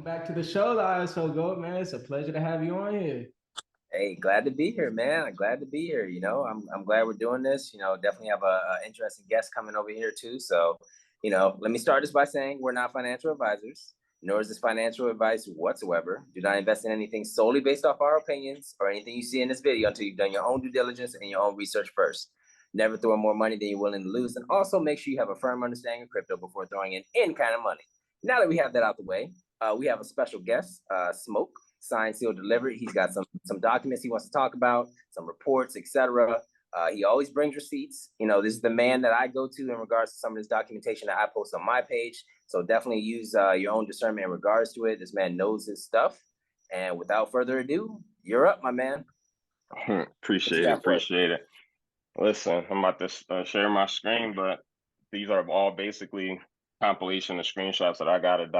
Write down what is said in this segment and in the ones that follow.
Welcome back to the show, the ISO Goat, man. It's a pleasure to have you on here. Hey, glad to be here, man. I'm glad to be here. I'm glad we're doing this. Definitely have a interesting guest coming over here too. So, let me start this by saying we're not financial advisors, nor is this financial advice whatsoever. Do not invest in anything solely based off our opinions or anything you see in this video until you've done your own due diligence and your own research first. Never throw in more money than you're willing to lose, and also make sure you have a firm understanding of crypto before throwing in any kind of money. Now that we have that out the way, we have a special guest, Smoke. Signed, sealed, delivered. He's got some documents he wants to talk about, some reports, etc. He always brings receipts. This is the man that I go to in regards to some of this documentation that I post on my page. So definitely use your own discernment in regards to it. This man knows his stuff. And without further ado, you're up, my man. Appreciate it. Listen, I'm about to share my screen, but these are all basically compilation of screenshots that I got of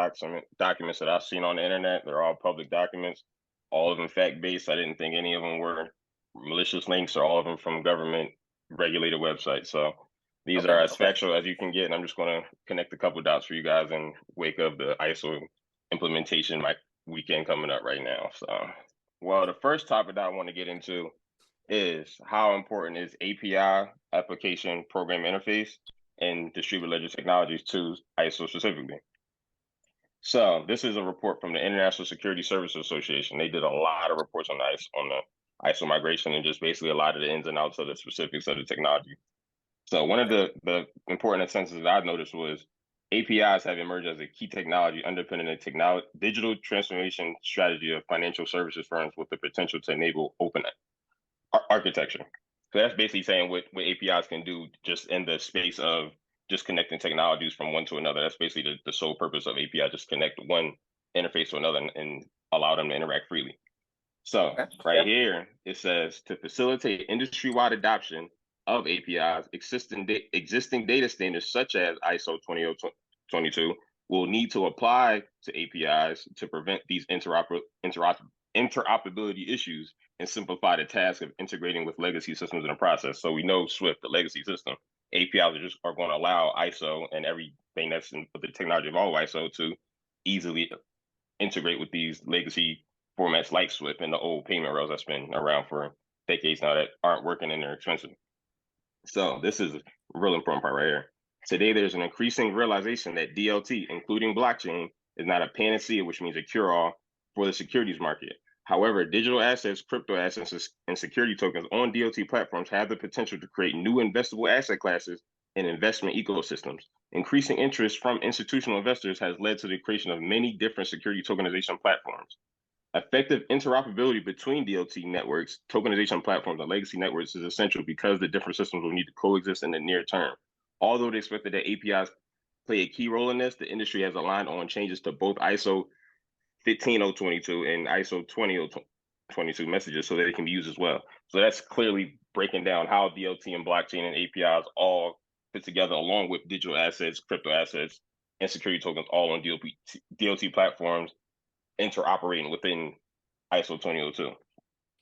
documents that I've seen on the internet. They're all public documents, all of them fact-based. I didn't think any of them were malicious links, or all of them from government regulated websites. So these are as factual as you can get. And I'm just going to connect a couple dots for you guys and wake up the ISO implementation weekend coming up right now. So, well, the first topic that I want to get into is how important is API, application program interface, and distributed ledger technologies to ISO specifically. So this is a report from the International Security Services Association. They did a lot of reports on the ISO migration and just basically a lot of the ins and outs of the specifics of the technology. So one of the important instances that I've noticed was APIs have emerged as a key technology underpinning a digital transformation strategy of financial services firms with the potential to enable open architecture. So that's basically saying what APIs can do just in the space of just connecting technologies from one to another. That's basically the sole purpose of API, just connect one interface to another and allow them to interact freely. So here, it says to facilitate industry-wide adoption of APIs, existing data standards such as ISO 20022 will need to apply to APIs to prevent these interoperability issues and simplify the task of integrating with legacy systems in the process. So we know SWIFT, the legacy system, APIs are going to allow ISO and everything that's in the technology of all ISO to easily integrate with these legacy formats like SWIFT and the old payment rails that's been around for decades now that aren't working and they're expensive. So this is a real important part right here. Today, there's an increasing realization that DLT, including blockchain, is not a panacea, which means a cure-all for the securities market. However, digital assets, crypto assets, and security tokens on DLT platforms have the potential to create new investable asset classes and investment ecosystems. Increasing interest from institutional investors has led to the creation of many different security tokenization platforms. Effective interoperability between DLT networks, tokenization platforms, and legacy networks is essential because the different systems will need to coexist in the near term. Although they expected that APIs play a key role in this, the industry has aligned on changes to both ISO 15022 and ISO 20022 messages so that it can be used as well. So that's clearly breaking down how DLT and blockchain and APIs all fit together along with digital assets, crypto assets, and security tokens all on DLT platforms interoperating within ISO 20022.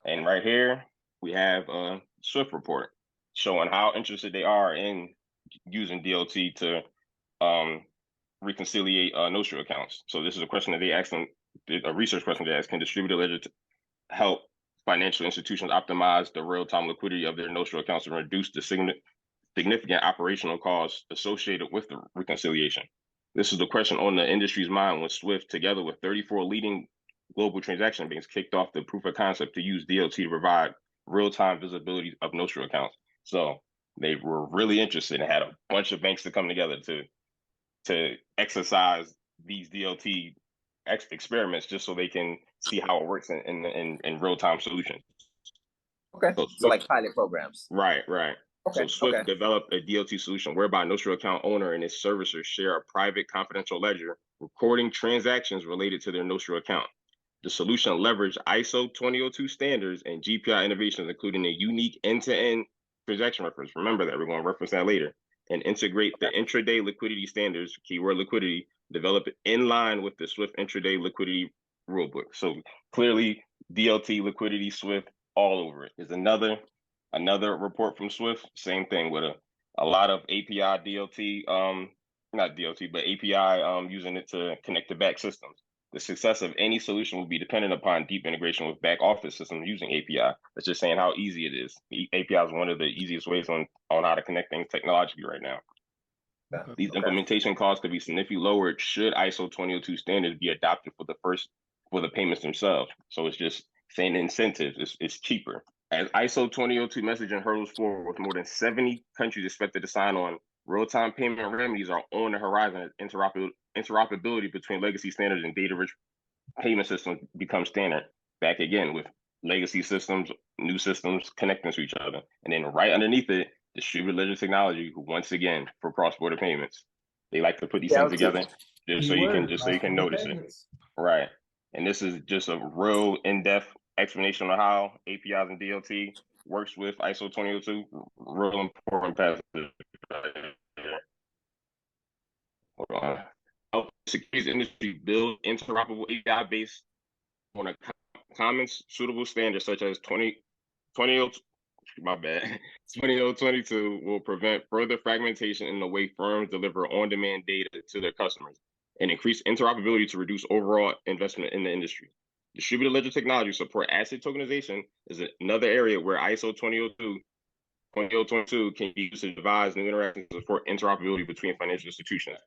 And right here, we have a SWIFT report showing how interested they are in using DLT to reconciliate Nostro accounts. So this is a question that they asked them, a research question they asked, can distributed ledger help financial institutions optimize the real-time liquidity of their Nostro accounts and reduce the significant operational costs associated with the reconciliation? This is the question on the industry's mind when SWIFT, together with 34 leading global transaction banks, kicked off the proof of concept to use DLT to provide real-time visibility of Nostro accounts. So they were really interested and had a bunch of banks to come together to exercise these DLT experiments just so they can see how it works in real-time solutions. Okay, so like pilot programs. Right. Okay, so SWIFT developed a DLT solution whereby Nostro account owner and its servicer share a private confidential ledger recording transactions related to their Nostro account. The solution leveraged ISO 2002 standards and GPI innovations, including a unique end-to-end transaction reference. Remember that, we're going to reference that later. And integrate the intraday liquidity standards, keyword liquidity, developed in line with the SWIFT intraday liquidity rulebook. So clearly, DLT, liquidity, SWIFT, all over it. Is another report from SWIFT, same thing with a lot of API DLT, not DLT, but API using it to connect to back systems. The success of any solution will be dependent upon deep integration with back office systems using API. That's just saying how easy it is. The API is one of the easiest ways on how to connect things technologically right now. Okay. These implementation costs could be significantly lowered should ISO 2002 standards be adopted for the payments themselves. So it's just saying incentives. It's cheaper. As ISO 2002 messaging hurdles forward, with more than 70 countries expected to sign on, real-time payment remedies are on the horizon as interoperability between legacy standards and data-rich payment systems becomes standard. Back again with legacy systems, new systems connecting to each other. And then right underneath it, distributed ledger technology, once again, for cross-border payments. They like to put these things together just so you can notice it. Right. And this is just a real in-depth explanation of how APIs and DLT works with ISO 2002. Real important passage. Hold on. Help the securities industry build interoperable API based on a common suitable standard such as 2022 will prevent further fragmentation in the way firms deliver on-demand data to their customers and increase interoperability to reduce overall investment in the industry. Distributed ledger technology support asset tokenization is another area where ISO 2022 can be used to devise new interactions to support interoperability between financial institutions.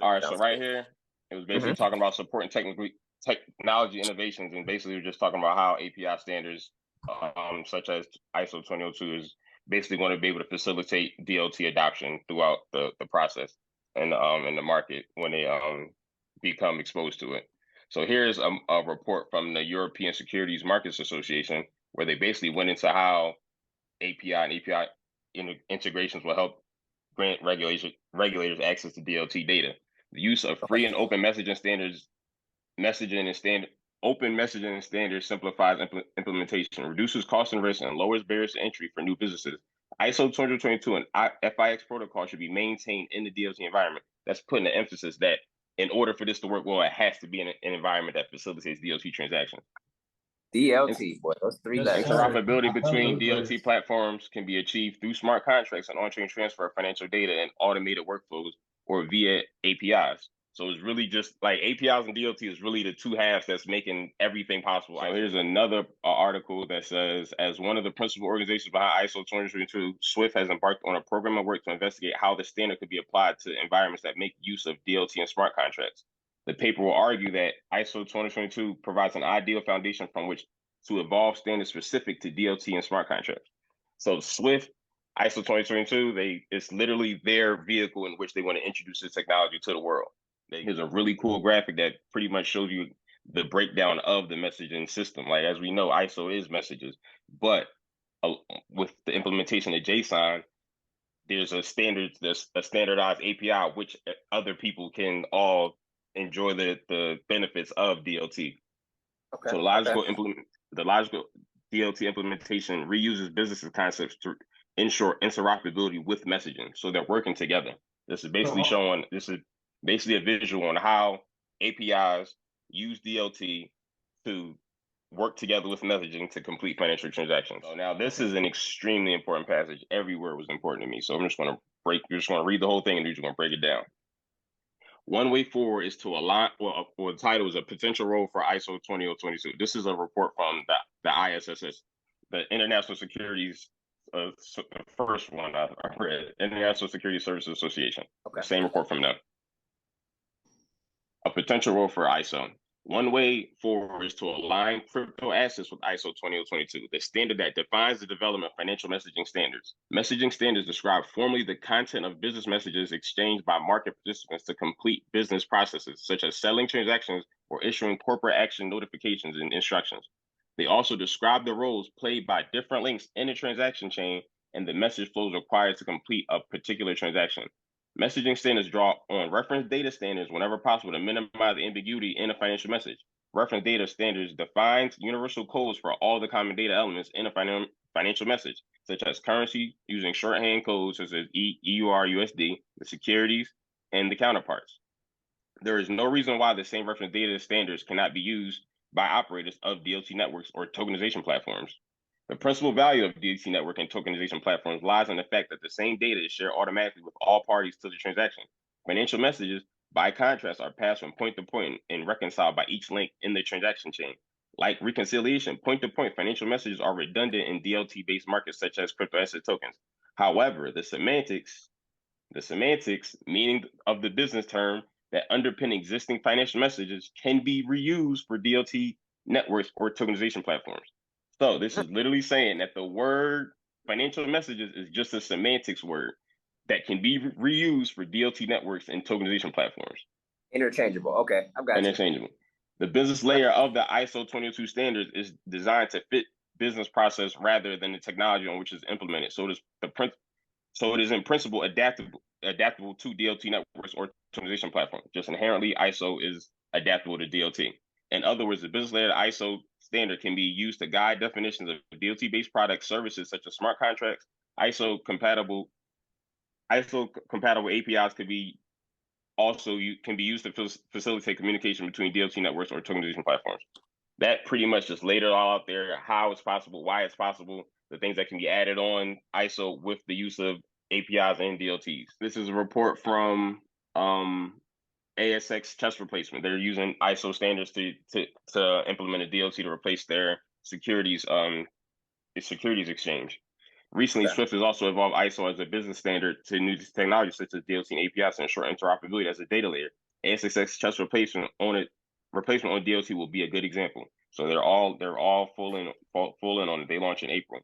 All right, so right here, it was basically talking about supporting technology innovations, and basically we're just talking about how API standards such as ISO 2002 is basically going to be able to facilitate DLT adoption throughout the process and in the market when they become exposed to it. So here's a report from the European Securities Markets Association, where they basically went into how API and API integrations will help grant regulators access to DLT data. The use of free and open messaging standards, open messaging and standards simplifies implementation, reduces cost and risk, and lowers barriers to entry for new businesses. ISO 222 and FIX protocol should be maintained in the DLT environment. That's putting the emphasis that in order for this to work well, it has to be in an environment that facilitates DLT transactions. DLT, boy, those three letters. Interoperability between DLT platforms can be achieved through smart contracts and on-chain transfer of financial data and automated workflows or via APIs. So it's really just like APIs and DLT is really the two halves that's making everything possible. So here's another article that says, as one of the principal organizations behind ISO 2022, SWIFT has embarked on a program of work to investigate how the standard could be applied to environments that make use of DLT and smart contracts. The paper will argue that ISO 2022 provides an ideal foundation from which to evolve standards specific to DLT and smart contracts. So SWIFT, ISO 2022, it's literally their vehicle in which they want to introduce this technology to the world. Here's a really cool graphic that pretty much shows you the breakdown of the messaging system. Like, as we know, ISO is messages, but with the implementation of JSON, there's a standardized API, which other people can all enjoy the benefits of DLT. So the logical DLT implementation reuses business concepts to ensure interoperability with messaging. So they're working together. This is basically a visual on how APIs use DLT to work together with messaging to complete financial transactions. So now this is an extremely important passage. Every word was important to me. So I'm just going to read the whole thing and you're just going to break it down. One way forward is to align, or the title is a potential role for ISO 2022. This is a report from the ISSS, the International Securities, the first one I read, International Security Services Association. Same report from them. A potential role for ISO. One way forward is to align crypto assets with ISO 2022, the standard that defines the development of financial messaging standards. Messaging standards describe formally the content of business messages exchanged by market participants to complete business processes, such as settling transactions or issuing corporate action notifications and instructions. They also describe the roles played by different links in the transaction chain and the message flows required to complete a particular transaction. Messaging standards draw on reference data standards whenever possible to minimize ambiguity in a financial message. Reference data standards defines universal codes for all the common data elements in a financial message, such as currency using shorthand codes such as EUR, USD, the securities, and the counterparts. There is no reason why the same reference data standards cannot be used by operators of DLT networks or tokenization platforms. The principal value of DLT network and tokenization platforms lies in the fact that the same data is shared automatically with all parties to the transaction. Financial messages by contrast, are passed from point to point and reconciled by each link in the transaction chain. Like reconciliation, point-to-point financial messages are redundant in DLT-based markets such as crypto asset tokens. However, the semantics meaning of the business term that underpin existing financial messages can be reused for DLT networks or tokenization platforms. So this is literally saying that the word financial messages is just a semantics word that can be reused for DLT networks and tokenization platforms. Interchangeable. Okay, I've got Interchangeable. The business layer of the ISO 22 standards is designed to fit business process rather than the technology on which it's implemented. So it is in principle adaptable to DLT networks or tokenization platforms. Just inherently, ISO is adaptable to DLT. In other words, the business layer of the ISO standard can be used to guide definitions of DLT-based products, services such as smart contracts. ISO compatible APIs can be used to facilitate communication between DLT networks or tokenization platforms. That pretty much just laid it all out there, how it's possible, why it's possible, the things that can be added on ISO with the use of APIs and DLTs. This is a report from ASX chest replacement. They're using ISO standards to implement a DLT to replace their securities exchange. Recently, Swift has also evolved ISO as a business standard to new technologies such as DLT and APIs to ensure interoperability as a data layer. ASX chest replacement on DLT will be a good example. So they're all full in on it. They launch in April.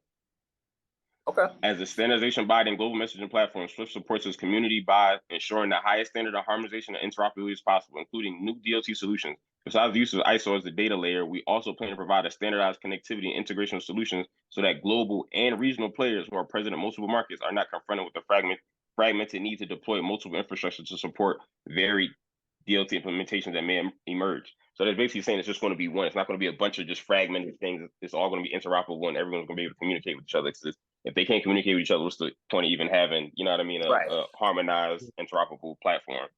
Okay. As a standardization body and global messaging platform, Swift supports its community by ensuring the highest standard of harmonization and interoperability is possible, including new DLT solutions. Besides the use of ISO as the data layer, we also plan to provide a standardized connectivity and integration of solutions so that global and regional players who are present in multiple markets are not confronted with the fragmented need to deploy multiple infrastructure to support varied DLT implementations that may emerge. So they're basically saying it's just going to be one. It's not going to be a bunch of just fragmented things. It's all going to be interoperable and everyone's going to be able to communicate with each other. If they can't communicate with each other, what's the point of even having, you know what I mean, a harmonized, interoperable platform?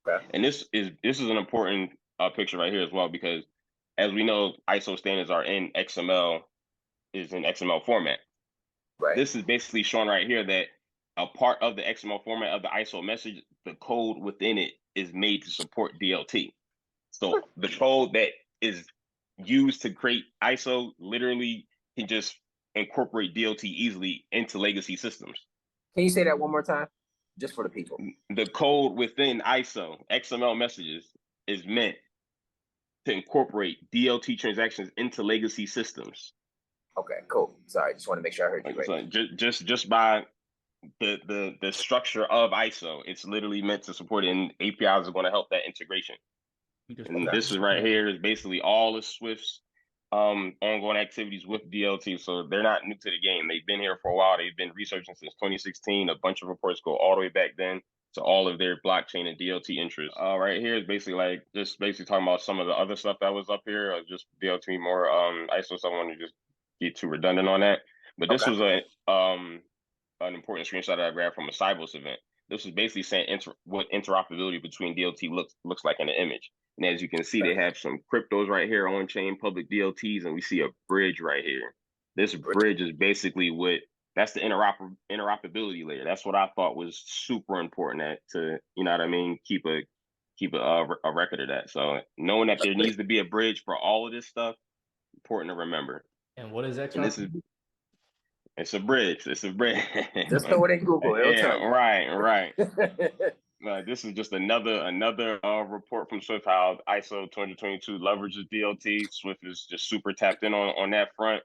Okay. And this is an important picture right here as well, because as we know, ISO standards are in XML format. Right. This is basically showing right here that a part of the XML format of the ISO message, the code within it is made to support DLT. So the code that is used to create ISO literally can just incorporate DLT easily into legacy systems. Can you say that one more time? Just for the people. The code within ISO, XML messages, is meant to incorporate DLT transactions into legacy systems. Okay, cool. Sorry, just want to make sure I heard you right. So just by the structure of ISO, it's literally meant to support it, and APIs are going to help that integration. And this is right here is basically all of Swift's ongoing activities with DLT. So they're not new to the game. They've been here for a while. They've been researching since 2016. A bunch of reports go all the way back then to all of their blockchain and DLT interests. Right here is basically talking about some of the other stuff that was up here, just DLT more ISO stuff. I want to just get too redundant on that. But this was an important screenshot that I grabbed from a Cybos event. This was basically saying what interoperability between DLT looks like in the image. And as you can see, they have some cryptos right here, on-chain public DLTs, and we see a bridge right here. This bridge is basically that's the interoperability layer. That's what I thought was super important to, you know what I mean, keep a record of that. So knowing that there needs to be a bridge for all of this stuff, important to remember. And what is XRP? It's a bridge. It's a bridge. Just throw it in Google. It'll tell you. Right. This is just another report from Swift, how ISO 2022 leverages DLT. Swift is just super tapped in on that front.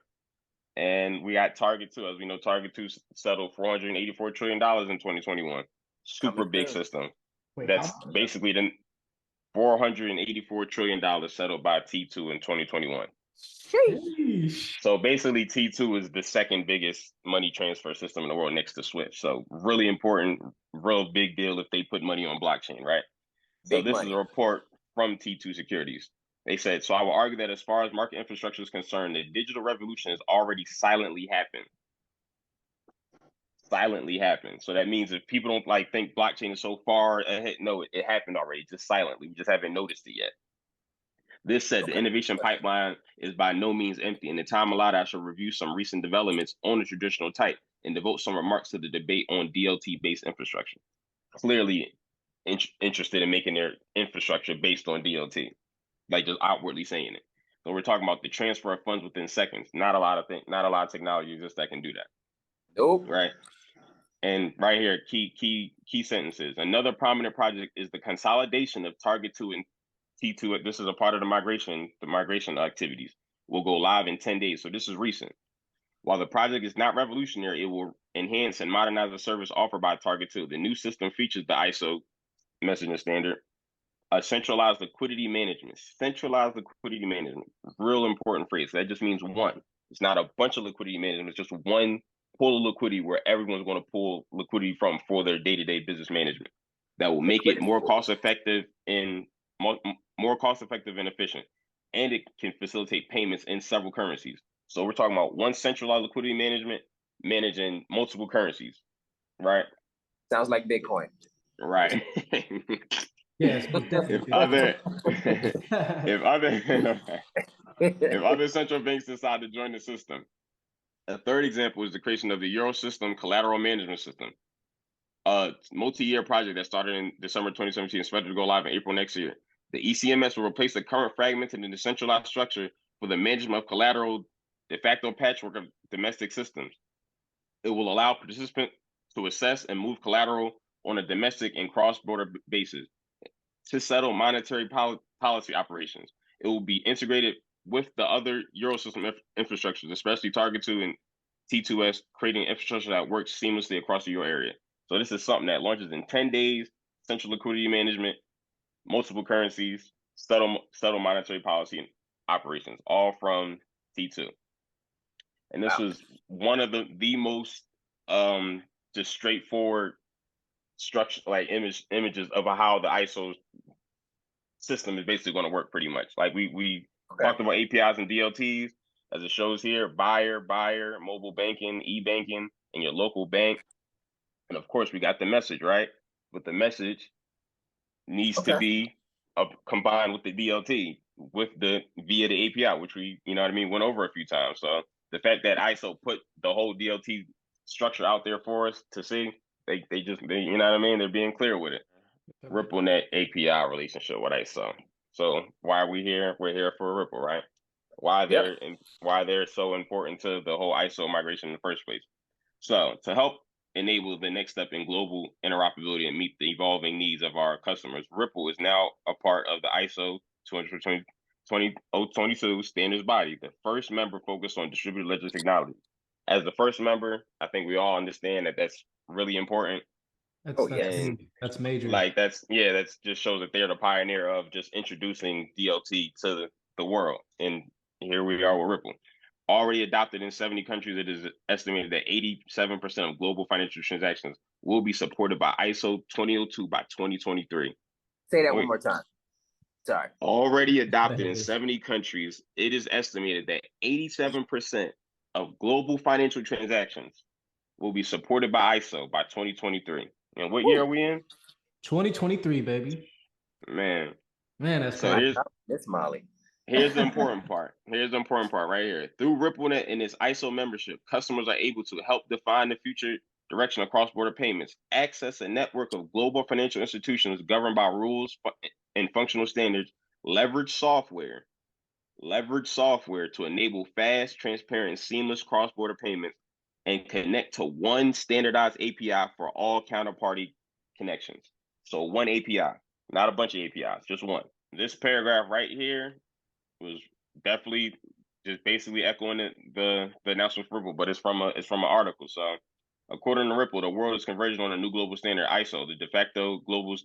And we got Target2. As we know, Target2 settled $484 trillion in 2021. Super big system. That's basically the $484 trillion settled by T2 in 2021. Sheesh. So basically, T2 is the second biggest money transfer system in the world next to Swift. So really important, real big deal if they put money on blockchain, right? So this is a report from T2 Securities. They said, so I will argue that as far as market infrastructure is concerned, the digital revolution has already silently happened. So that means if people don't think blockchain is so far ahead, no, it happened already, just silently. We just haven't noticed it yet. This said, the innovation pipeline is by no means empty. In the time allotted, I shall review some recent developments on the traditional type and devote some remarks to the debate on DLT-based infrastructure. Clearly, interested in making their infrastructure based on DLT, like just outwardly saying it. So we're talking about the transfer of funds within seconds. Not a lot of technology exists that can do that. Nope. Right. And right here, key sentences. Another prominent project is the consolidation of Target2 and T2. This is a part of the migration activities. Will go live in 10 days. So this is recent. While the project is not revolutionary, it will enhance and modernize the service offered by Target2. The new system features the ISO messaging standard, centralized liquidity management. Centralized liquidity management, real important phrase. That just means one. It's not a bunch of liquidity management. It's just one pool of liquidity where everyone's going to pull liquidity from for their day-to-day business management. That will make it more cost-effective and efficient, and it can facilitate payments in several currencies. So we're talking about one centralized liquidity management managing multiple currencies, right? Sounds like Bitcoin. Right. Yes, definitely. If other central banks decide to join the system. A third example is the creation of the Euro System Collateral Management System, a multi-year project that started in December 2017 and expected to go live in April next year. The ECMS will replace the current fragmented and decentralized structure for the management of collateral de facto patchwork of domestic systems. It will allow participants to assess and move collateral on a domestic and cross-border basis to settle monetary policy operations. It will be integrated with the other Eurosystem infrastructures, especially Target2 and T2S, creating infrastructure that works seamlessly across the Euro area. So this is something that launches in 10 days, central liquidity management, multiple currencies, settle monetary policy and operations, all from T2. And this was one of the most just straightforward structure, like images of how the ISO system is basically going to work pretty much. Like we talked about APIs and DLTs, as it shows here, buyer, mobile banking, e-banking, and your local bank. And of course, we got the message, right? But the message needs to be combined with the DLT via the API, which we, went over a few times. So the fact that ISO put the whole DLT structure out there for us to see, they they're being clear with it. RippleNet API relationship with ISO. So why are we here? We're here for Ripple, right? Why they're so important to the whole ISO migration in the first place. So to help enable the next step in global interoperability and meet the evolving needs of our customers, Ripple is now a part of the ISO 2022 standards body, the first member focused on distributed ledger technology. As the first member, I think we all understand that that's really important. That's major. Like that's just shows that they're the pioneer of just introducing DLT to the world. And here we are with Ripple. Already adopted in 70 countries, it is estimated that 87% of global financial transactions will be supported by ISO 2002 by 2023. Say that one more time. Sorry. Already adopted in 70 countries, it is estimated that 87% of global financial transactions will be supported by ISO by 2023. And what year are we in? 2023, baby. Man, that's so crazy. It's Molly. Here's the important part. Here's the important part right here. Through RippleNet and its ISO membership, customers are able to help define the future direction of cross-border payments, access a network of global financial institutions governed by rules and functional standards, leverage software to enable fast, transparent, seamless cross-border payments, and connect to one standardized API for all counterparty connections. So one API, not a bunch of APIs, just one. This paragraph right here was definitely just basically echoing the announcement for Ripple, but it's from an article. So according to Ripple, the world is converging on a new global standard, ISO, the de facto global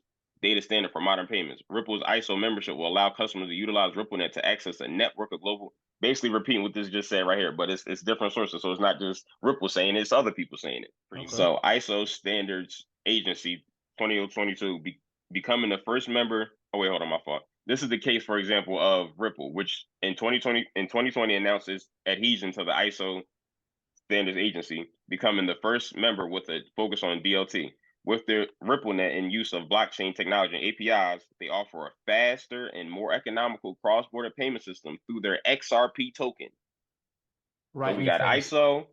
data standard for modern payments. Ripple's ISO membership will allow customers to utilize RippleNet to access a network of global, basically repeating what this just said right here, but it's different sources. So it's not just Ripple saying it, it's other people saying it. Okay. So ISO Standards Agency 2022 becoming the first member. Oh wait, hold on, my fault. This is the case, for example, of Ripple, which in 2020 announced its adhesion to the ISO Standards Agency, becoming the first member with a focus on DLT. With their RippleNet and use of blockchain technology and APIs, they offer a faster and more economical cross-border payment system through their XRP token. Right. So we got ISO,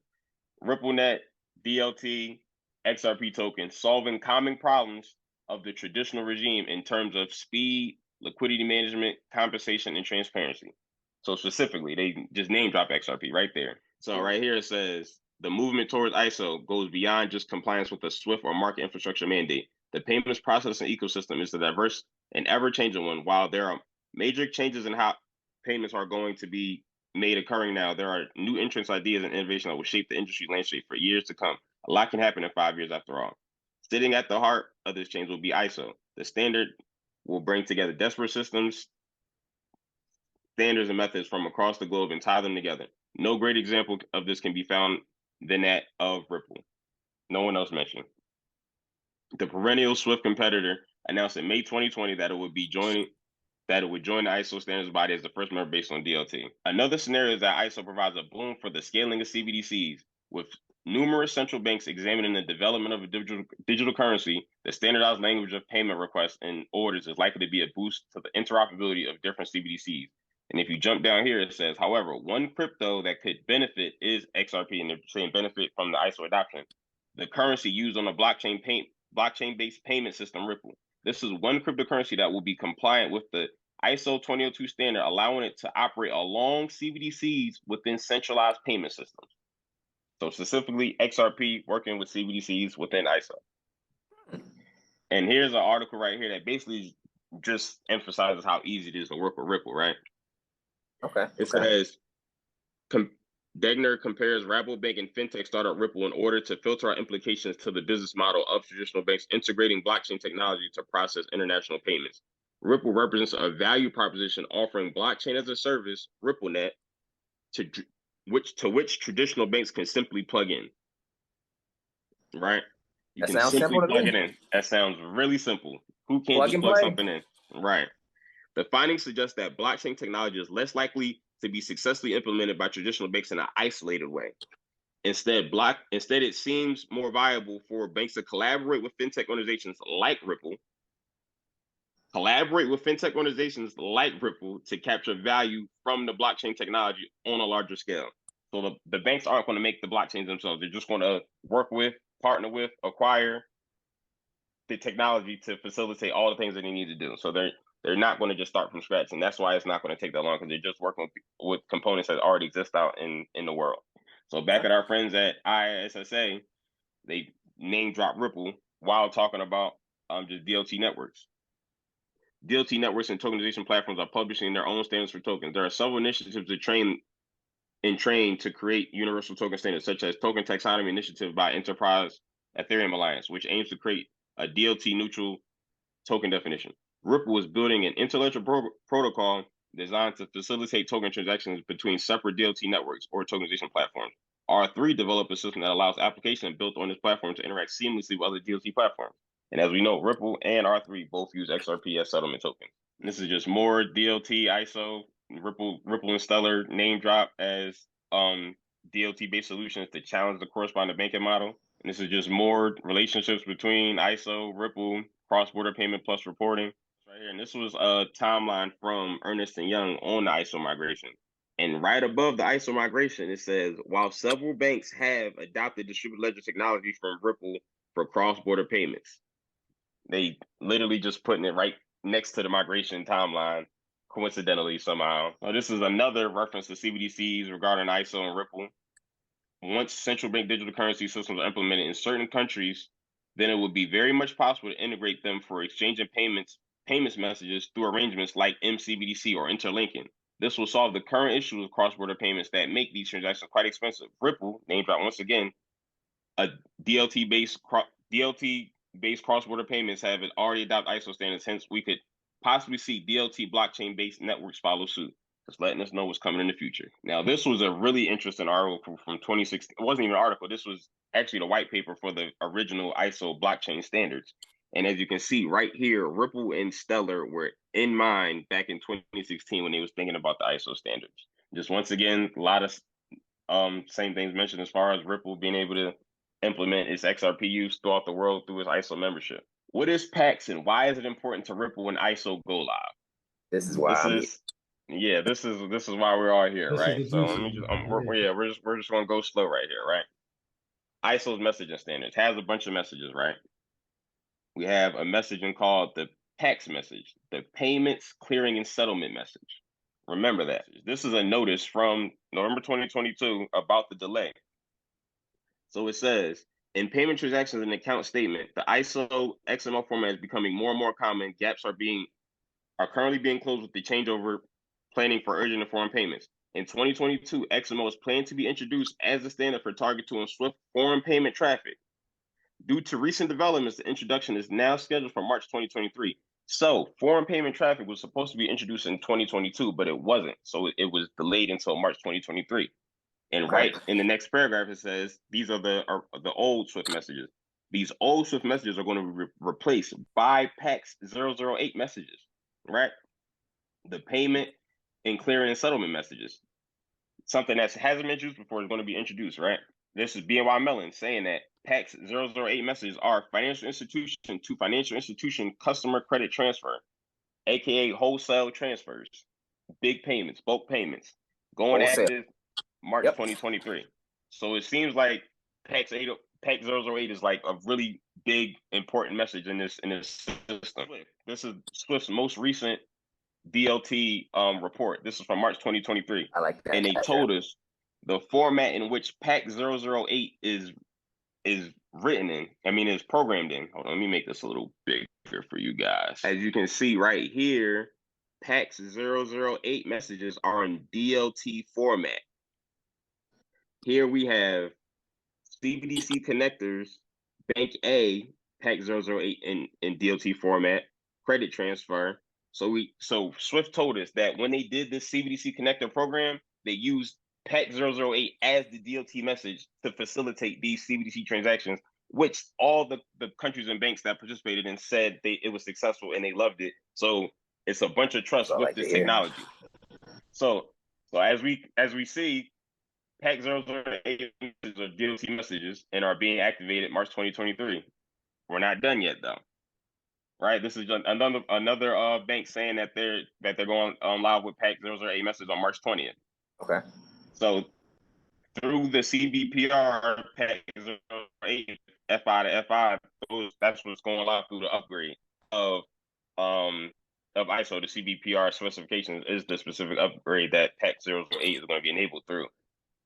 RippleNet, DLT, XRP token, solving common problems of the traditional regime in terms of speed, liquidity management, compensation, and transparency. So specifically, they just name drop XRP right there. So right here it says, the movement towards ISO goes beyond just compliance with a SWIFT or market infrastructure mandate. The payments processing ecosystem is a diverse and ever-changing one. While there are major changes in how payments are going to be made occurring now, there are new entrants, ideas, and innovation that will shape the industry landscape for years to come. A lot can happen in 5 years after all. Sitting at the heart of this change will be ISO. The standard will bring together disparate systems, standards, and methods from across the globe and tie them together. No great example of this can be found than that of Ripple. No one else mentioned. The perennial SWIFT competitor announced in May 2020 that it would join the ISO standards body as the first member based on DLT. Another scenario is that ISO provides a boom for the scaling of CBDCs, with numerous central banks examining the development of a digital currency. The standardized language of payment requests and orders is likely to be a boost to the interoperability of different CBDCs. And if you jump down here, it says, however, one crypto that could benefit is XRP, and they're saying benefit from the ISO adoption. The currency used on a blockchain-based payment system, Ripple. This is one cryptocurrency that will be compliant with the ISO 2002 standard, allowing it to operate along CBDCs within centralized payment systems. So specifically, XRP working with CBDCs within ISO. And here's an article right here that basically just emphasizes how easy it is to work with Ripple, right? Okay. It says, Degner compares Rabobank and fintech startup Ripple in order to filter out implications to the business model of traditional banks integrating blockchain technology to process international payments. Ripple represents a value proposition offering blockchain as a service, RippleNet, to which traditional banks can simply plug in. Right? You can simply plug it in. That sounds really simple. Who can't just plug something in? Right. The findings suggest that blockchain technology is less likely to be successfully implemented by traditional banks in an isolated way. Instead, it seems more viable for banks to collaborate with fintech organizations like Ripple, to capture value from the blockchain technology on a larger scale. So the banks aren't going to make the blockchains themselves. They're just going to work with, partner with, acquire the technology to facilitate all the things that they need to do. So they're not going to just start from scratch. And that's why it's not going to take that long, because they're just working with components that already exist out in the world. So back at our friends at ISSA, they name drop Ripple while talking about just DLT networks. DLT networks and tokenization platforms are publishing their own standards for tokens. There are several initiatives to train to create universal token standards, such as Token Taxonomy Initiative by Enterprise Ethereum Alliance, which aims to create a DLT neutral token definition. Ripple is building an intellectual protocol designed to facilitate token transactions between separate DLT networks or tokenization platforms. R3 developed a system that allows applications built on this platform to interact seamlessly with other DLT platforms. And as we know, Ripple and R3 both use XRP as settlement tokens. And this is just more DLT, ISO, Ripple and Stellar name drop as DLT-based solutions to challenge the corresponding banking model. And this is just more relationships between ISO, Ripple, cross-border payment plus reporting. Right here, and this was a timeline from Ernst & Young on the ISO migration. And right above the ISO migration, it says, while several banks have adopted distributed ledger technology from Ripple for cross-border payments, they literally just putting it right next to the migration timeline, coincidentally somehow. This is another reference to CBDCs regarding ISO and Ripple. Once central bank digital currency systems are implemented in certain countries, then it would be very much possible to integrate them for exchanging payments messages through arrangements like MCBDC or interlinking. This will solve the current issue of cross-border payments that make these transactions quite expensive. Ripple, named out once again, a DLT-based cross-border payments have already adopted ISO standards. Hence, we could possibly see DLT blockchain-based networks follow suit, just letting us know what's coming in the future. Now, this was a really interesting article from 2016. It wasn't even an article. This was actually the white paper for the original ISO blockchain standards. And as you can see right here, Ripple and Stellar were in mind back in 2016 when they was thinking about the ISO standards. Just once again, a lot of same things mentioned as far as Ripple being able to implement its XRP use throughout the world through its ISO membership. What is PAX and why is it important to Ripple when ISO go live? This is why this is why we're all here, right? So let me just we're just gonna go slow right here, right? ISO's messaging standards has a bunch of messages, right? we have a messaging called the PAX message, the Payments, Clearing, and Settlement message. Remember that. This is a notice from November 2022 about the delay. So it says, in payment transactions and account statement, the ISO XML format is becoming more and more common. Gaps are currently being closed with the changeover planning for urgent and foreign payments. In 2022, XML is planned to be introduced as the standard for Target2 and Swift foreign payment traffic. Due to recent developments, the introduction is now scheduled for March 2023. So foreign payment traffic was supposed to be introduced in 2022, but it wasn't. So it was delayed until March 2023. And right in the next paragraph, it says, these are the old Swift messages. These old Swift messages are going to be replaced by PAX 008 messages, right? The payment and clearing and settlement messages. Something that hasn't been introduced before is going to be introduced, right? This is BNY Mellon saying that PAX 008 messages are financial institution to financial institution customer credit transfer, aka wholesale transfers, big payments, bulk payments, going active March 2023. So it seems like PAX 008 is like a really big, important message in this system. This is Swift's most recent DLT report. This is from March 2023. I like that. And they told us the format in which PAX 008 is written in, is programmed in. Hold on, let me make this a little bigger for you guys. As you can see right here, PAX 008 messages are in DLT format. Here we have CBDC connectors, Bank A, PAX 008 in DLT format, credit transfer. So Swift told us that when they did this CBDC connector program, they used PAX 008 as the DLT message to facilitate these CBDC transactions, which all the countries and banks that participated in said it was successful and they loved it. So it's a bunch of trust with this technology. So as we see, PAX 008 are DLT messages and are being activated March 2023. We're not done yet though. Right, this is another bank saying that they're going live with PAX 008 message on March 20th. Okay. So through the CBPR PAX 008 FI to FI, that's what's going live through the upgrade of ISO. The CBPR specifications is the specific upgrade that PAX 008 is going to be enabled through.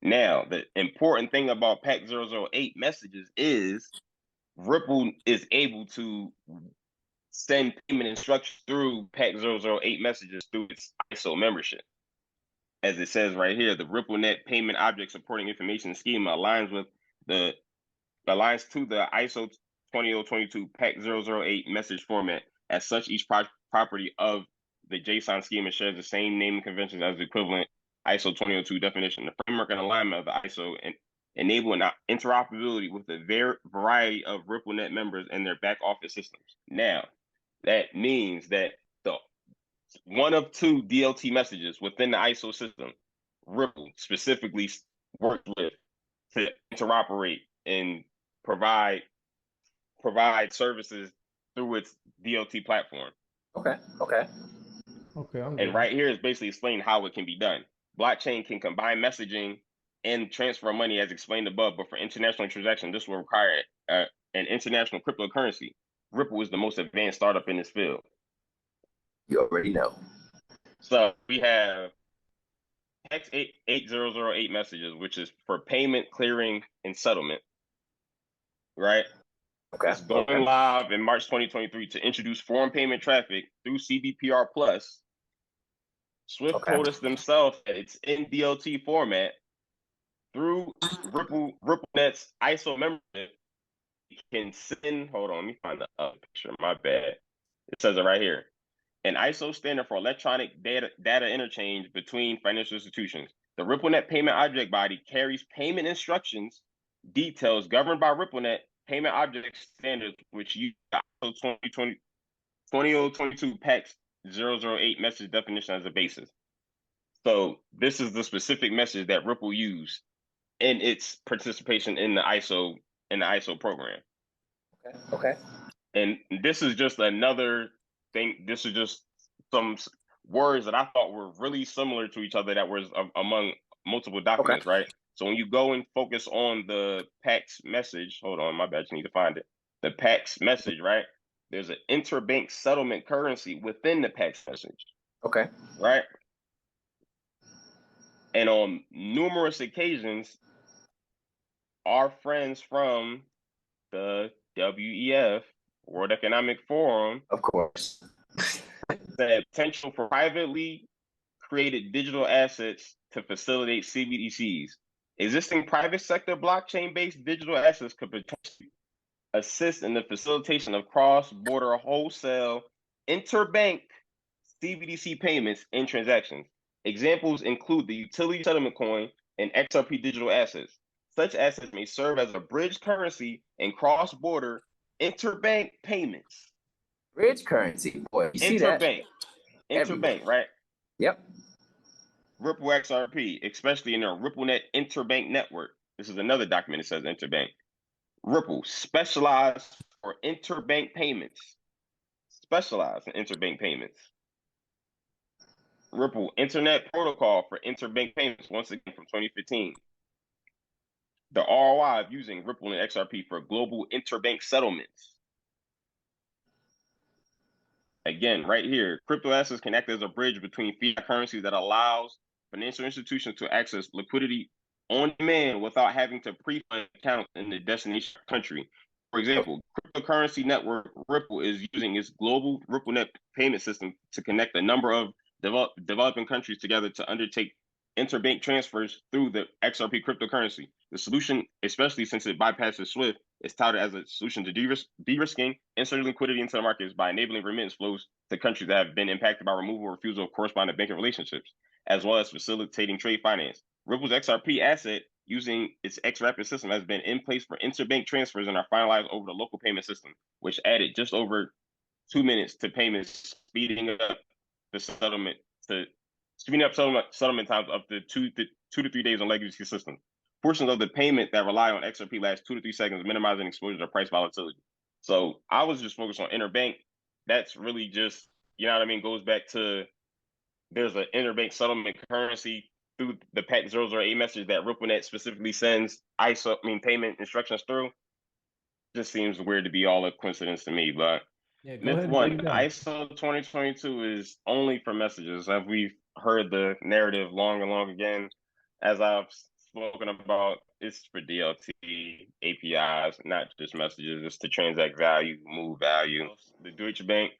Now, the important thing about PAX 008 messages is Ripple is able to send payment instructions through PAX 008 messages through its ISO membership. As it says right here, the RippleNet payment object supporting information schema aligns to the ISO 20022 PAX 008 message format. As such, each property of the JSON schema shares the same naming conventions as the equivalent ISO 2002 definition. The framework and alignment of the ISO and enabling interoperability with a variety of RippleNet members and their back office systems. Now, that means that the one of two DLT messages within the ISO system, Ripple specifically worked with to interoperate and provide services through its DLT platform. Okay. And right here is basically explaining how it can be done. Blockchain can combine messaging and transfer money as explained above, but for international transactions, this will require an international cryptocurrency. Ripple is the most advanced startup in this field. You already know. So we have PAX 8008 messages, which is for payment, clearing, and settlement. Right? Okay. It's going live in March 2023 to introduce foreign payment traffic through CBPR Plus. Swift told us themselves that it's in DLT format through RippleNet's ISO membership. You can send, hold on, let me find the picture, my bad. It says it right here. An ISO standard for electronic data interchange between financial institutions. The RippleNet payment object body carries payment instructions, details governed by RippleNet payment object standards, which use ISO 2022 PAX 008 message definition as a basis. So this is the specific message that Ripple used in its participation in the ISO program. Okay. And this is just another thing. This is just some words that I thought were really similar to each other that was among multiple documents, right? So when you go and focus on the PAX message, hold on, my bad, you need to find it. The PAX message, right? there's an interbank settlement currency within the text message. Okay. Right? And on numerous occasions, our friends from the WEF, World Economic Forum, of course, said potential for privately created digital assets to facilitate CBDCs. Existing private sector blockchain-based digital assets could potentially assist in the facilitation of cross-border wholesale interbank CBDC payments and transactions. Examples include the utility settlement coin and XRP digital assets. Such assets may serve as a bridge currency in cross-border interbank payments. Bridge currency, boy, you see that? Interbank, right? Yep. Ripple XRP, especially in their RippleNet Interbank network. This is another document that says interbank. Ripple, specialized for interbank payments. Specialized in interbank payments. Ripple Internet Protocol for interbank payments, once again from 2015. The ROI of using Ripple and XRP for global interbank settlements. Again, right here, crypto assets can act as a bridge between fiat currencies that allows financial institutions to access liquidity on demand without having to pre-fund accounts in the destination country. For example, cryptocurrency network Ripple is using its global RippleNet payment system to connect a number of developing countries together to undertake interbank transfers through the XRP cryptocurrency. The solution, especially since it bypasses SWIFT, is touted as a solution to de-risking inserting liquidity into the markets by enabling remittance flows to countries that have been impacted by removal or refusal of correspondent banking relationships, as well as facilitating trade finance. Ripple's XRP asset using its XRapid system has been in place for interbank transfers and are finalized over the local payment system, which added just over 2 minutes to payments, speeding up settlement times up to 2 to 3 days on legacy systems. Portions of the payment that rely on XRP last 2 to 3 seconds, minimizing exposure to price volatility. So I was just focused on interbank. That's really just, you know what I mean, goes back to there's an interbank settlement currency through the PAC 008 message that RippleNet specifically sends payment instructions through. Just seems weird to be all a coincidence to me, but yeah, myth one, ISO 2022 is only for messages. Have we heard the narrative long and long again? As I've spoken about, it's for DLT, APIs, not just messages. It's to transact value, move value. The Deutsche Bank,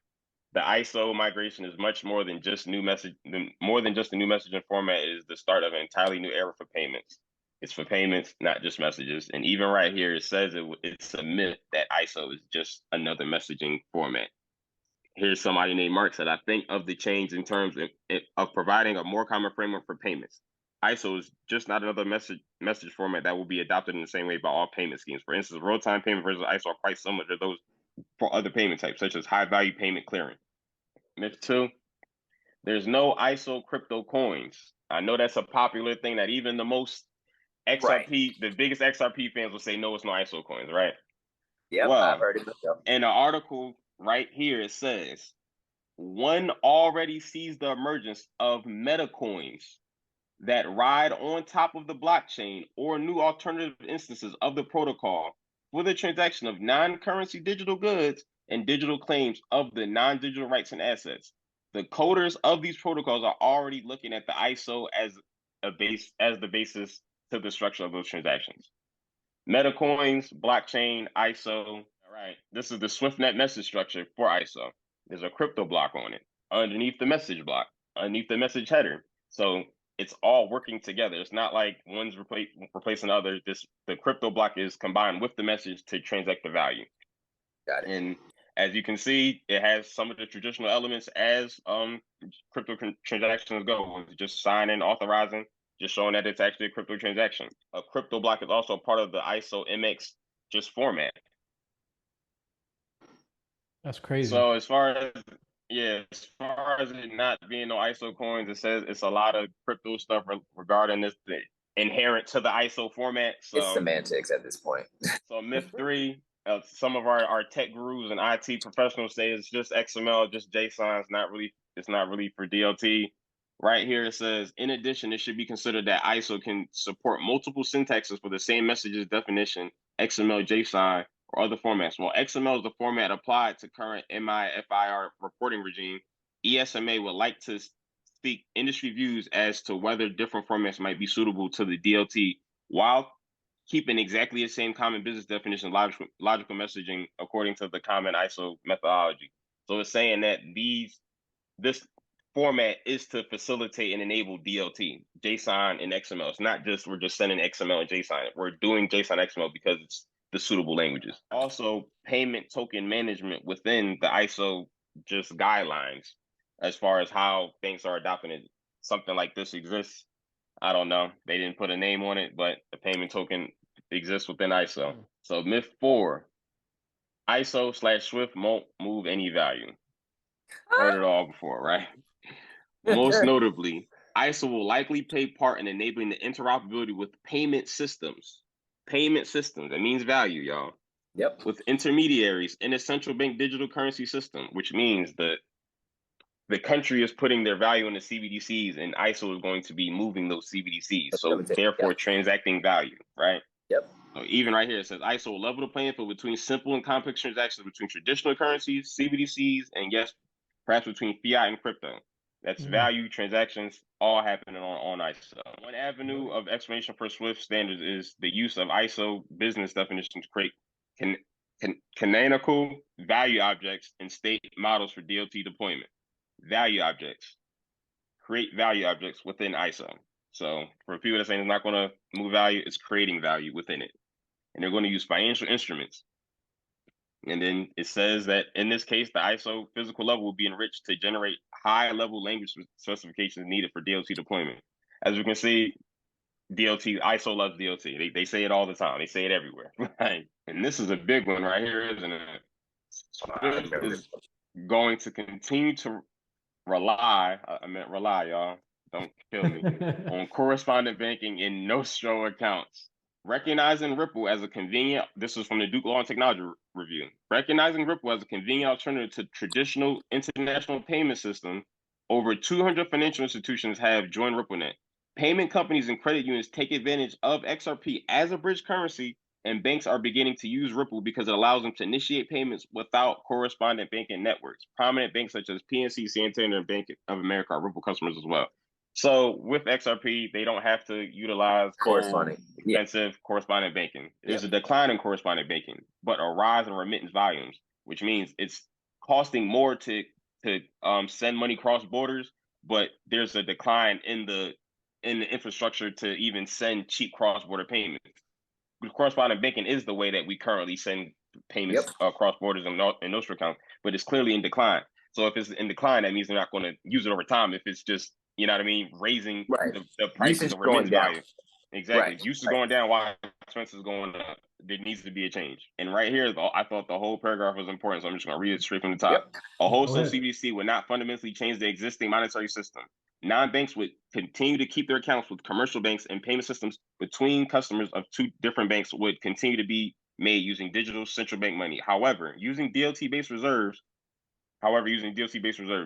the ISO migration is much more than just new message. More than just a new messaging format. It is the start of an entirely new era for payments. It's for payments, not just messages. And even right here, it says it's a myth that ISO is just another messaging format. Here's somebody named Mark said, I think of the change in terms of providing a more common framework for payments. ISO is just not another message format that will be adopted in the same way by all payment schemes. For instance, real-time payment versus ISO are quite similar to those for other payment types, such as high-value payment clearing. Myth two, there's no ISO crypto coins. I know that's a popular thing that even the most XRP, the biggest XRP fans will say, no, it's no ISO coins, right? Yeah, well, I've heard it myself. In an article right here, it says, one already sees the emergence of meta coins that ride on top of the blockchain or new alternative instances of the protocol for the transaction of non-currency digital goods and digital claims of the non-digital rights and assets. The coders of these protocols are already looking at the ISO as the basis to the structure of those transactions. Meta coins, blockchain, ISO. All right, this is the SwiftNet message structure for ISO. There's a crypto block on it underneath the message block, underneath the message header. So it's all working together. It's not like one's replacing the other. The crypto block is combined with the message to transact the value. Got it. And as you can see, it has some of the traditional elements as crypto transactions go. It's just signing, authorizing, just showing that it's actually a crypto transaction. A crypto block is also part of the ISO MX just format. That's crazy. So as far as it not being no ISO coins, it says it's a lot of crypto stuff regarding this inherent to the ISO format. So it's semantics at this point. So myth three, some of our tech gurus and IT professionals say it's just XML, just JSON. It's not really for DLT. Right here it says, in addition, it should be considered that ISO can support multiple syntaxes for the same message's definition, XML, JSON, or other formats. While XML is the format applied to current MIFIR reporting regime, ESMA would like to seek industry views as to whether different formats might be suitable to the DLT while keeping exactly the same common business definition, logical messaging according to the common ISO methodology. So it's saying that this format is to facilitate and enable DLT, JSON and XML. It's not just we're just sending XML and JSON. We're doing JSON XML because it's the suitable languages. Also, payment token management within the ISO just guidelines as far as how banks are adopting it. Something like this exists. I don't know. They didn't put a name on it, but the payment token exists within ISO. So myth 4, ISO/SWIFT won't move any value. Heard it all before, right? Most notably, ISO will likely play part in enabling the interoperability with payment systems. Payment systems, that means value, y'all. Yep. With intermediaries in a central bank digital currency system, which means that the country is putting their value in the CBDCs and ISO is going to be moving those CBDCs. So therefore transacting value, right? Yep. So even right here, it says ISO will level the playing field between simple and complex transactions between traditional currencies, CBDCs, and yes, perhaps between fiat and crypto. That's value transactions all happening on ISO. One avenue of explanation for SWIFT standards is the use of ISO business definitions to create canonical value objects and state models for DLT deployment. Value objects, create value objects within ISO. So for people that are saying it's not going to move value, it's creating value within it. And they're going to use financial instruments. And then it says that in this case, the ISO physical level will be enriched to generate high level language specifications needed for DLT deployment. As we can see, ISO loves DLT. They say it all the time. They say it everywhere. Right? And this is a big one right here, isn't it? Swift is going to continue to rely, y'all, don't kill me, on correspondent banking in Nostro accounts. Recognizing Ripple as a convenient, this is from the Duke Law and Technology Review. Recognizing Ripple as a convenient alternative to traditional international payment system, over 200 financial institutions have joined RippleNet. Payment companies and credit unions take advantage of XRP as a bridge currency, and banks are beginning to use Ripple because it allows them to initiate payments without correspondent banking networks. Prominent banks such as PNC, Santander, and Bank of America are Ripple customers as well. So with XRP, they don't have to utilize expensive correspondent banking. There's a decline in correspondent banking, but a rise in remittance volumes, which means it's costing more to send money cross borders, but there's a decline in the infrastructure to even send cheap cross-border payments. Correspondent banking is the way that we currently send payments across borders in Nostro accounts, but it's clearly in decline. So if it's in decline, that means they're not going to use it over time. If it's just, you know what I mean, raising the prices of remittance value. Exactly. If use is going down, why expenses going up? There needs to be a change. And right here, I thought the whole paragraph was important, so I'm just going to read it straight from the top. A wholesale CBDC would not fundamentally change the existing monetary system. Non-banks would continue to keep their accounts with commercial banks, and payment systems between customers of two different banks would continue to be made using digital central bank money. However, using DLT-based reserves,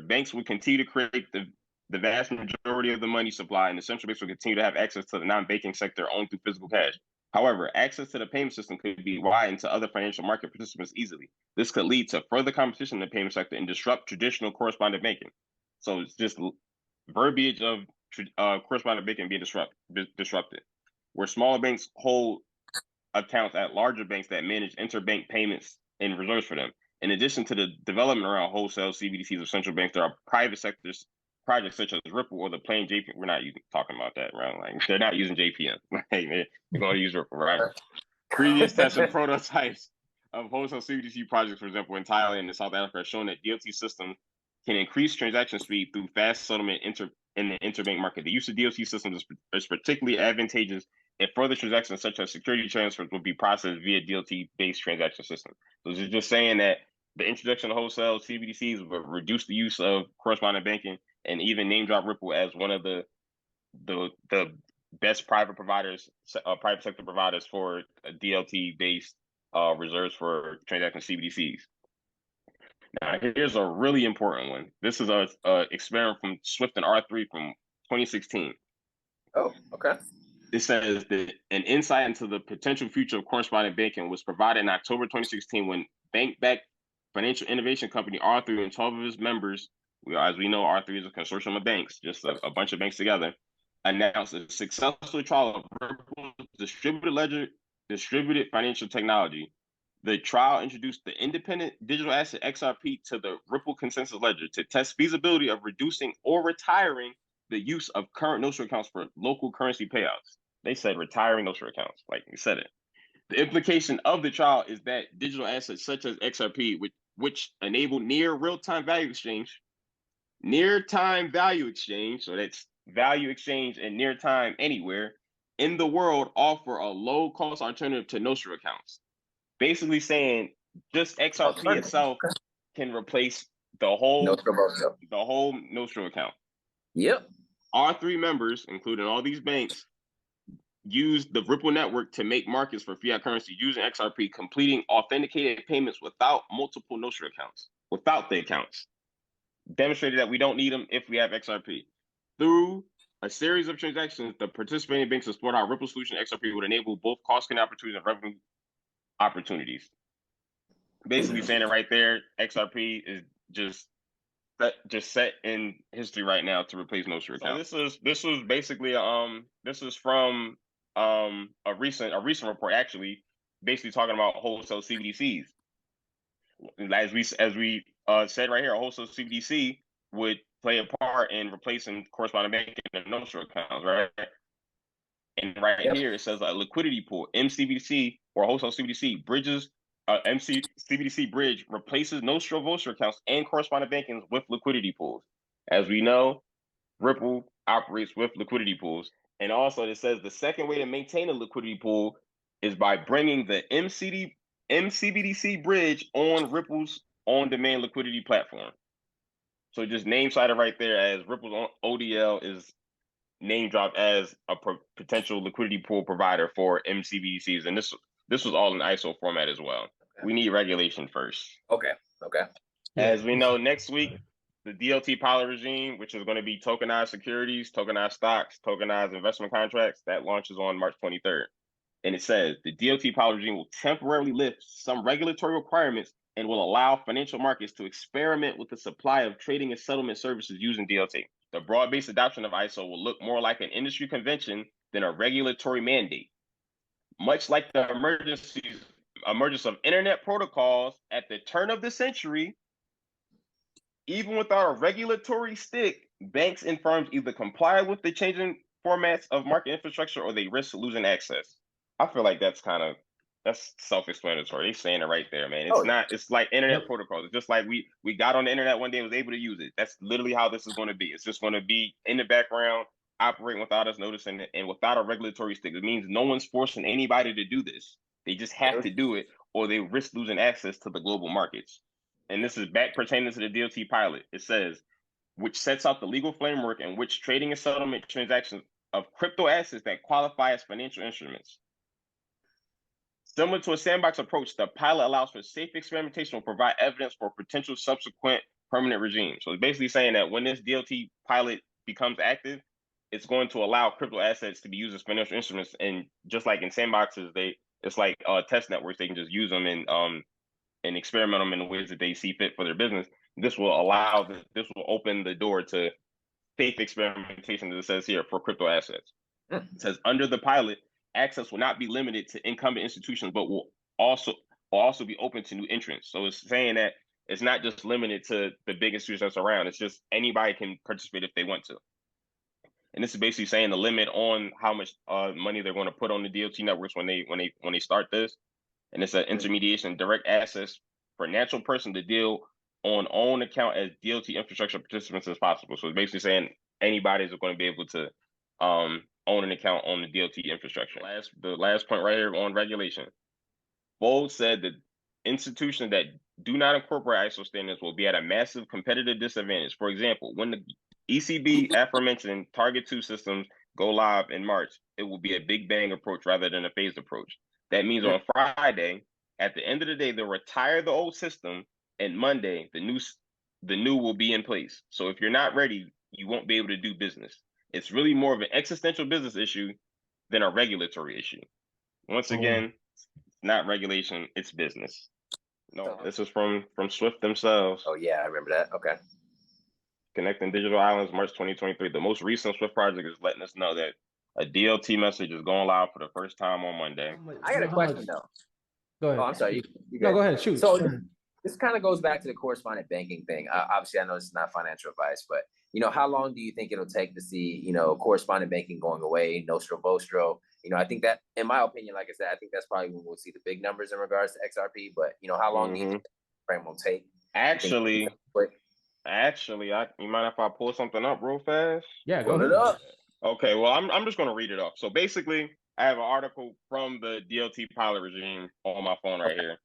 banks would continue to create the vast majority of the money supply, and the central banks will continue to have access to the non-banking sector only through physical cash. However, access to the payment system could be widened to other financial market participants easily. This could lead to further competition in the payment sector and disrupt traditional correspondent banking. So it's just verbiage of correspondent banking being disrupted, where smaller banks hold accounts at larger banks that manage interbank payments and reserves for them. In addition to the development around wholesale CBDCs of central banks, there are private sectors projects such as Ripple or the plain JPM. We're not talking about that, right? Like, they're not using JPM. They're going to use Ripple, right? Previous tests and prototypes of wholesale CBDC projects, for example, in Thailand and South Africa, have shown that DLT systems can increase transaction speed through fast settlement in the interbank market. The use of DLT systems is particularly advantageous if further transactions such as security transfers will be processed via DLT-based transaction systems. So it's just saying that the introduction of wholesale CBDCs will reduce the use of correspondent banking, and even name drop Ripple as one of the best private sector providers for DLT-based reserves for transaction CBDCs. Now, here's a really important one. This is a experiment from Swift and R3 from 2016. Oh, okay. It says that an insight into the potential future of correspondent banking was provided in October 2016 when bank-backed financial innovation company R3 and 12 of its members, as we know, R3 is a consortium of banks, just a bunch of banks together, announced a successful trial of Ripple's distributed financial technology. The trial introduced the independent digital asset XRP to the Ripple consensus ledger to test feasibility of reducing or retiring the use of current notional accounts for local currency payouts. They said retiring notional accounts, like you said it. The implication of the trial is that digital assets such as XRP, which enable near real-time value exchange, so that's value exchange and near time anywhere in the world, offer a low-cost alternative to notional accounts. Basically saying just XRP itself can replace the whole notional account. Yep. Our 3 members, including all these banks, use the Ripple network to make markets for fiat currency using XRP, completing authenticated payments without multiple notional accounts, without the accounts. Demonstrated that we don't need them if we have XRP. Through a series of transactions, the participating banks explored how Ripple solution XRP would enable both cost-cutting opportunities and revenue opportunities. Basically saying it right there, XRP is just set in history right now to replace notional accounts. So this was basically this is from a recent report, actually, basically talking about wholesale CBDCs. As we said right here, a wholesale CBDC would play a part in replacing correspondent banking and notional accounts, right? And here it says a liquidity pool, MCBDC or wholesale CBDC bridges. CBDC bridge replaces notional accounts and correspondent banking with liquidity pools. As we know, Ripple operates with liquidity pools. And also it says the second way to maintain a liquidity pool is by bringing the MCBDC bridge on Ripple's on-demand liquidity platform. So just name cited right there as Ripple's ODL is name dropped as a potential liquidity pool provider for MCBDCs. And this was all in ISO format as well. Okay. We need regulation first. Okay. As we know, next week, the DLT pilot regime, which is going to be tokenized securities, tokenized stocks, tokenized investment contracts, that launches on March 23rd. And it says the DLT pilot regime will temporarily lift some regulatory requirements and will allow financial markets to experiment with the supply of trading and settlement services using DLT. The broad-based adoption of ISO will look more like an industry convention than a regulatory mandate. Much like the emergence of internet protocols at the turn of the century, even without a regulatory stick, banks and firms either comply with the changing formats of market infrastructure or they risk losing access. I feel like that's self-explanatory. They're saying it right there, man. It's like internet protocols. It's just like we got on the internet one day and was able to use it. That's literally how this is going to be. It's just going to be in the background, operating without us noticing it and without a regulatory stick. It means no one's forcing anybody to do this. They just have to do it or they risk losing access to the global markets. And this is back pertaining to the DLT pilot. It says, which sets out the legal framework in which trading and settlement transactions of crypto assets that qualify as financial instruments. Similar to a sandbox approach, the pilot allows for safe experimentation and provide evidence for potential subsequent permanent regime. So it's basically saying that when this DLT pilot becomes active, it's going to allow crypto assets to be used as financial instruments. And just like in sandboxes, it's like test networks. They can just use them and experiment them in the ways that they see fit for their business. This will open the door to safe experimentation, as it says here, for crypto assets. It says under the pilot, access will not be limited to incumbent institutions, but will also be open to new entrants. So it's saying that it's not just limited to the big institutions that's around. It's just anybody can participate if they want to. And this is basically saying the limit on how much money they're going to put on the DLT networks when they start this. And it's an intermediation direct access for a natural person to deal on own account as DLT infrastructure participants as possible. So it's basically saying anybody's going to be able to own an account on the DLT infrastructure. The last point right here on regulation. Bold said that institutions that do not incorporate ISO standards will be at a massive competitive disadvantage. For example, when the ECB aforementioned Target2 systems go live in March, it will be a big bang approach rather than a phased approach. That means on Friday, at the end of the day, they'll retire the old system, and Monday, the new will be in place. So if you're not ready, you won't be able to do business. It's really more of an existential business issue than a regulatory issue. Once again, not regulation, it's business. No, this is from Swift themselves. Oh yeah, I remember that. Okay. Connecting Digital Islands, March 2023. The most recent Swift project is letting us know that a DLT message is going live for the first time on Monday. I got a question though. Go ahead. Oh, I'm sorry. No, go ahead. Shoot. So this kind of goes back to the correspondent banking thing. Obviously, I know it's not financial advice, but how long do you think it'll take to see, correspondent banking going away, Nostro Vostro? I think that, in my opinion, like I said, I think that's probably when we'll see the big numbers in regards to XRP. But how long do you think the frame will take? Actually, you mind if I pull something up real fast? Yeah, go ahead. Up. Okay, well, I'm just going to read it off. So basically, I have an article from the DLT pilot regime on my phone right here.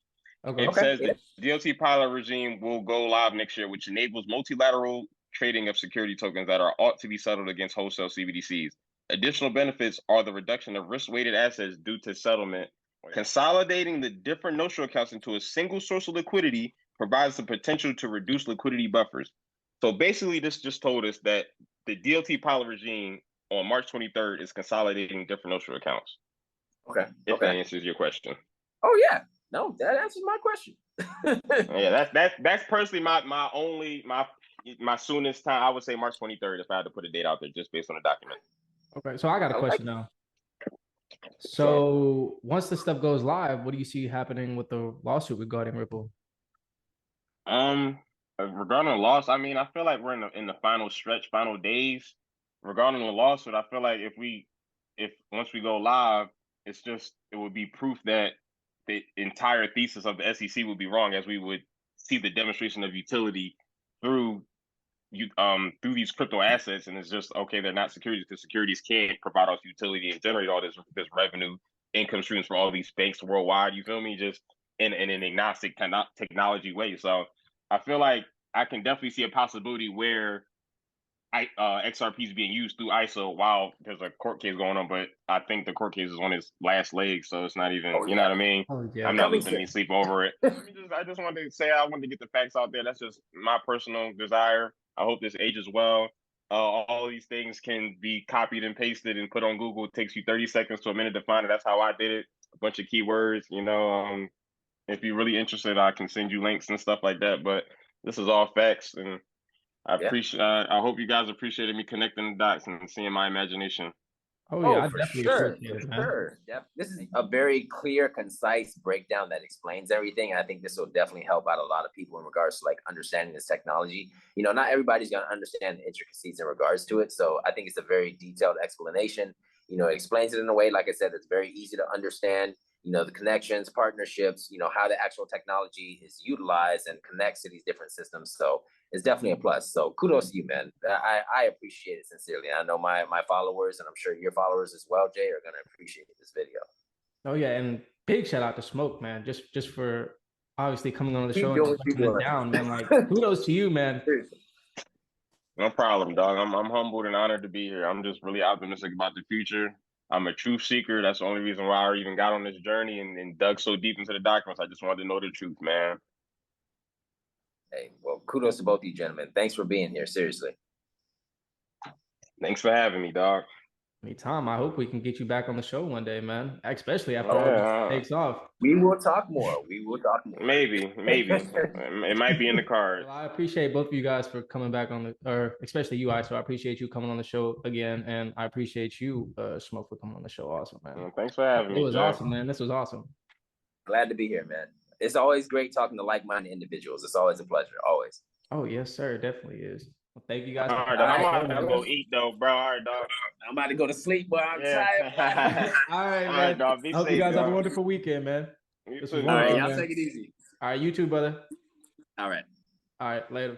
Okay. It says the DLT pilot regime will go live next year, which enables multilateral trading of security tokens that are ought to be settled against wholesale CBDCs. Additional benefits are the reduction of risk-weighted assets due to settlement. Consolidating the different notional accounts into a single source of liquidity provides the potential to reduce liquidity buffers. So basically, this just told us that the DLT pilot regime on March 23rd is consolidating different notional accounts. Okay. If that answers your question. Oh yeah. No, that answers my question. Yeah, that's personally my soonest time. I would say March 23rd if I had to put a date out there just based on the document. Okay, so I got a question now. So once this stuff goes live, what do you see happening with the lawsuit regarding Ripple? Regarding the loss, I mean, I feel like we're in the final stretch, final days. Regarding the lawsuit, I feel like if once we go live, it would be proof that the entire thesis of the SEC would be wrong, as we would see the demonstration of utility through these crypto assets, and it's just okay, they're not securities because securities can't provide us utility and generate all this revenue income streams for all these banks worldwide. You feel me? Just in an agnostic technology way. So I feel like I can definitely see a possibility where XRP is being used through ISO while there's a court case going on, but I think the court case is on its last leg, so it's not even, you know what I mean? Oh, yeah. I'm not losing any sleep over it. I just wanted to say, I wanted to get the facts out there. That's just my personal desire. I hope this ages well. All these things can be copied and pasted and put on Google. It takes you 30 seconds to a minute to find it. That's how I did it. A bunch of keywords, if you're really interested, I can send you links and stuff like that. But this is all facts, and I appreciate. I hope you guys appreciated me connecting the dots and seeing my imagination. Oh yeah, I definitely appreciate it, man. Sure. Yep. This is a very clear, concise breakdown that explains everything. And I think this will definitely help out a lot of people in regards to understanding this technology. Not everybody's going to understand the intricacies in regards to it. So I think it's a very detailed explanation. It explains it in a way, like I said, it's very easy to understand. The connections, partnerships, how the actual technology is utilized and connects to these different systems. So it's definitely a plus. So kudos to you, man. I appreciate it sincerely. I know my followers, and I'm sure your followers as well, Jay, are going to appreciate this video. Oh yeah, and big shout out to Smoke, man, just for obviously coming on the show and breaking it down, man. Kudos to you, man. No problem, dog. I'm humbled and honored to be here. I'm just really optimistic about the future. I'm a truth seeker. That's the only reason why I even got on this journey and dug so deep into the documents. I just wanted to know the truth, man. Hey, well, kudos to both of you gentlemen. Thanks for being here. Seriously. Thanks for having me, dog. Anytime. I hope we can get you back on the show one day, man. Especially after all this takes off. We will talk more. Maybe. It might be in the cards. Well, I appreciate both of you guys for coming back or especially you, so I appreciate you coming on the show again, and I appreciate you, Smoke, for coming on the show also, man. Well, thanks for having me. It was awesome, man. This was awesome. Glad to be here, man. It's always great talking to like-minded individuals. It's always a pleasure, always. Oh, yes, sir. It definitely is. Well, thank you guys. All right, I'm about to go eat, though, bro. All right, dog. I'm about to go to sleep, boy. I'm tired. All right, man. Dog. Be hope safe, you guys dog. have a wonderful weekend, man. All right, y'all take it easy. All right, you too, brother. All right. All right, later.